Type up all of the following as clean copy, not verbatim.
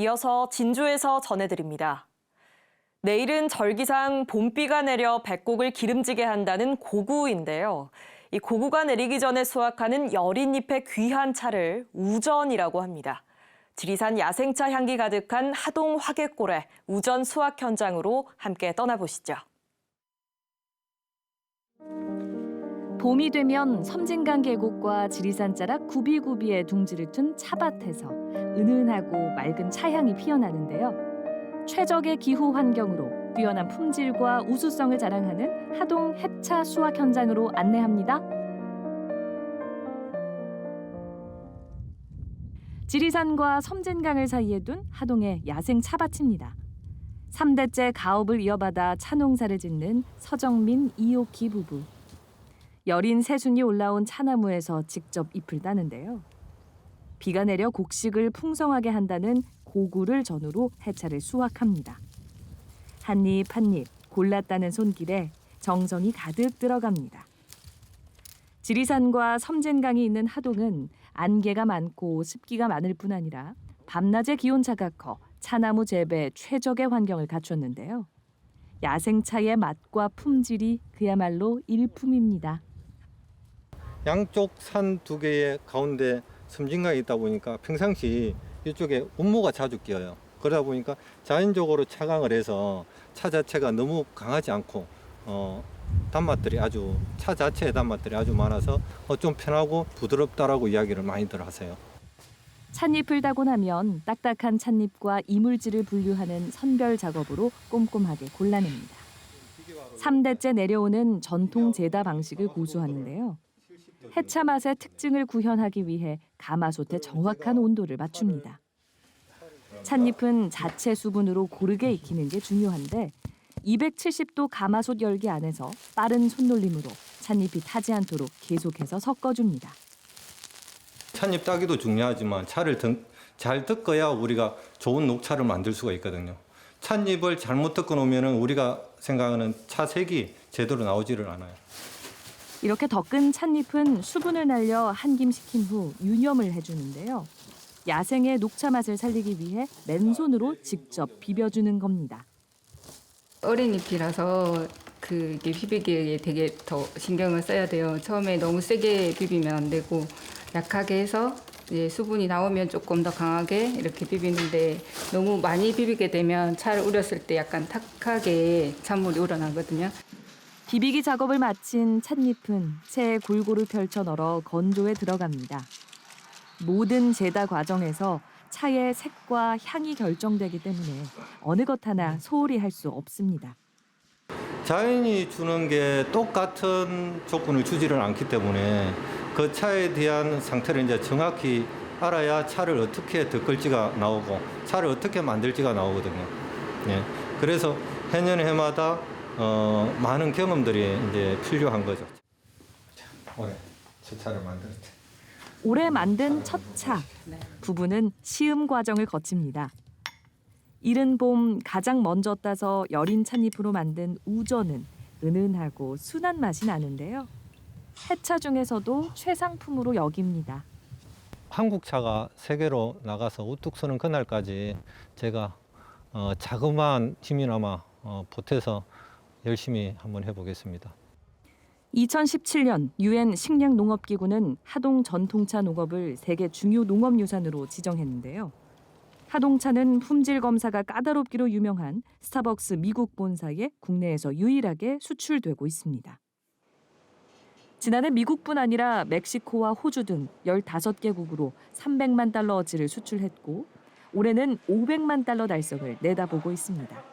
이어서 진주에서 전해드립니다. 내일은 절기상 봄비가 내려 백곡을 기름지게 한다는 고구인데요. 이 고구가 내리기 전에 수확하는 여린 잎의 귀한 차를 우전이라고 합니다. 지리산 야생차 향기 가득한 하동 화개골의 우전 수확 현장으로 함께 떠나보시죠. 봄이 되면 섬진강 계곡과 지리산 자락 구비구비의 둥지를 튼 차밭에서 은은하고 맑은 차향이 피어나는데요. 최적의 기후 환경으로 뛰어난 품질과 우수성을 자랑하는 하동 햇차 수확 현장으로 안내합니다. 지리산과 섬진강을 사이에 둔 하동의 야생 차밭입니다. 3대째 가업을 이어받아 차농사를 짓는 서정민, 이옥희 부부. 여린 새순이 올라온 차나무에서 직접 잎을 따는데요. 비가 내려 곡식을 풍성하게 한다는 고구를 전후로 해차를 수확합니다. 한 입 한 입 골라 따는 손길에 정성이 가득 들어갑니다. 지리산과 섬진강이 있는 하동은 안개가 많고 습기가 많을 뿐 아니라 밤낮의 기온차가 커 차나무 재배에 최적의 환경을 갖췄는데요. 야생차의 맛과 품질이 그야말로 일품입니다. 양쪽 산 두 개의 가운데 섬진강이 있다 보니까 평상시 이쪽에 운모가 자주 끼어요. 그러다 보니까 자연적으로 차강을 해서 차 자체가 너무 강하지 않고 단맛들이 아주 차 자체의 단맛들이 아주 많아서 좀 편하고 부드럽다라고 이야기를 많이들 하세요. 찻잎을 따고 나면 딱딱한 찻잎과 이물질을 분류하는 선별 작업으로 꼼꼼하게 골라냅니다. 3대째 내려오는 전통 제다 방식을 고수하는데요. 해차 맛의 특징을 구현하기 위해 가마솥에 정확한 온도를 맞춥니다. 찻잎은 자체 수분으로 고르게 익히는 게 중요한데 270도 가마솥 열기 안에서 빠른 손놀림으로 찻잎이 타지 않도록 계속해서 섞어줍니다. 찻잎 따기도 중요하지만 차를 잘 뜯어야 우리가 좋은 녹차를 만들 수가 있거든요. 찻잎을 잘못 뜯어 놓으면 우리가 생각하는 차색이 제대로 나오지를 않아요. 이렇게 더 끈 찻잎은 수분을 날려 한김시킨 후 유념을 해주는데요. 야생의 녹차 맛을 살리기 위해 맨손으로 직접 비벼주는 겁니다. 어린 잎이라서 이게 비비기에 되게 더 신경을 써야 돼요. 처음에 너무 세게 비비면 안 되고 약하게 해서 이제 수분이 나오면 조금 더 강하게 이렇게 비비는데 너무 많이 비비게 되면 차를 우렸을 때 약간 탁하게 찬물이 우러나거든요. 비비기 작업을 마친 찻잎은 체에 골고루 펼쳐 널어 건조에 들어갑니다. 모든 제다 과정에서 차의 색과 향이 결정되기 때문에 어느 것 하나 소홀히 할 수 없습니다. 자연이 주는 게 똑같은 조건을 주지를 않기 때문에 그 차에 대한 상태를 이제 정확히 알아야 차를 어떻게 덮을지가 나오고 차를 어떻게 만들지가 나오거든요. 예. 그래서 해년 해마다 많은 경험들이 이제 필요한 거죠. 올해 첫 차를 만들었죠. 올해 만든 첫 차. 부부는 시음 과정을 거칩니다. 이른 봄 가장 먼저 따서 여린 찻잎으로 만든 우전은 은은하고 순한 맛이 나는데요. 해차 중에서도 최상품으로 여깁니다. 한국 차가 세계로 나가서 우뚝 서는 그날까지 제가 자그마한 힘이나마 보태서 열심히 한번 해보겠습니다. 2017년 유엔 식량농업기구는 하동 전통차 농업을 세계 중요 농업유산으로 지정했는데요. 하동차는 품질 검사가 까다롭기로 유명한 스타벅스 미국 본사에 국내에서 유일하게 수출되고 있습니다. 지난해 미국뿐 아니라 멕시코와 호주 등 15개국으로 300만 달러어치를 수출했고 올해는 500만 달러 달성을 내다보고 있습니다.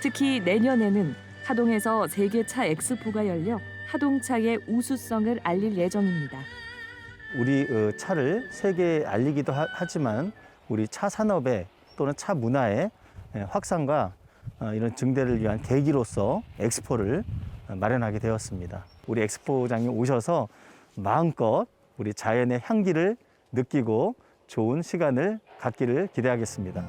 특히 내년에는 하동에서 세계차 엑스포가 열려 하동차의 우수성을 알릴 예정입니다. 우리 차를 세계에 알리기도 하지만 우리 차 산업의 또는 차 문화의 확산과 이런 증대를 위한 계기로서 엑스포를 마련하게 되었습니다. 우리 엑스포장에 오셔서 마음껏 우리 자연의 향기를 느끼고 좋은 시간을 갖기를 기대하겠습니다.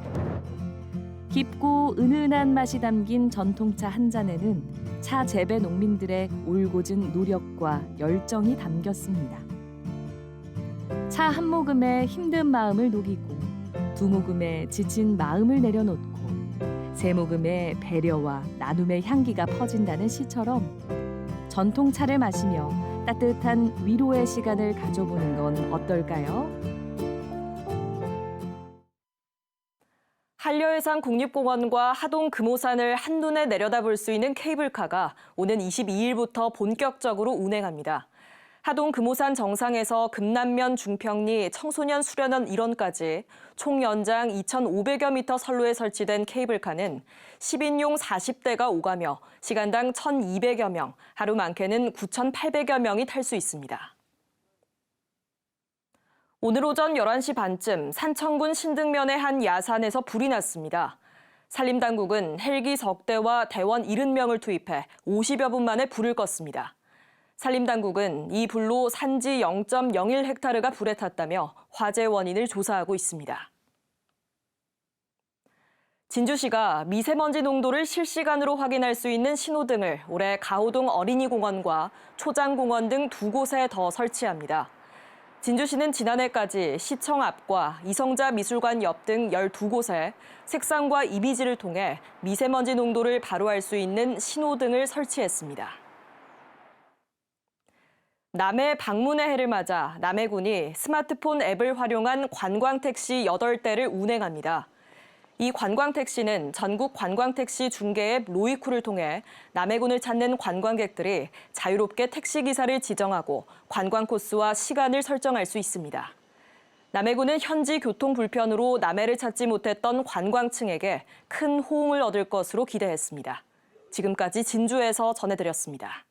깊고 은은한 맛이 담긴 전통차 한 잔에는 차 재배 농민들의 올곧은 노력과 열정이 담겼습니다. 차 한 모금에 힘든 마음을 녹이고 두 모금에 지친 마음을 내려놓고 세 모금에 배려와 나눔의 향기가 퍼진다는 시처럼 전통차를 마시며 따뜻한 위로의 시간을 가져보는 건 어떨까요? 한려해상 국립공원과 하동 금오산을 한눈에 내려다볼 수 있는 케이블카가 오는 22일부터 본격적으로 운행합니다. 하동 금오산 정상에서 금남면 중평리 청소년 수련원 일원까지 총 연장 2,500여 미터 선로에 설치된 케이블카는 10인용 40대가 오가며 시간당 1,200여 명, 하루 많게는 9,800여 명이 탈 수 있습니다. 오늘 오전 11시 반쯤 산청군 신등면의 한 야산에서 불이 났습니다. 산림당국은 헬기 석 대와 대원 70명을 투입해 50여 분 만에 불을 껐습니다. 산림당국은 이 불로 산지 0.01헥타르가 불에 탔다며 화재 원인을 조사하고 있습니다. 진주시가 미세먼지 농도를 실시간으로 확인할 수 있는 신호등을 올해 가호동 어린이공원과 초장공원 등 두 곳에 더 설치합니다. 진주시는 지난해까지 시청 앞과 이성자 미술관 옆 등 12곳에 색상과 이미지를 통해 미세먼지 농도를 바로 알 수 있는 신호등을 설치했습니다. 남해 방문의 해를 맞아 남해군이 스마트폰 앱을 활용한 관광택시 8대를 운행합니다. 이 관광택시는 전국 관광택시 중개 앱 로이쿠를 통해 남해군을 찾는 관광객들이 자유롭게 택시기사를 지정하고 관광 코스와 시간을 설정할 수 있습니다. 남해군은 현지 교통 불편으로 남해를 찾지 못했던 관광층에게 큰 호응을 얻을 것으로 기대했습니다. 지금까지 진주에서 전해드렸습니다.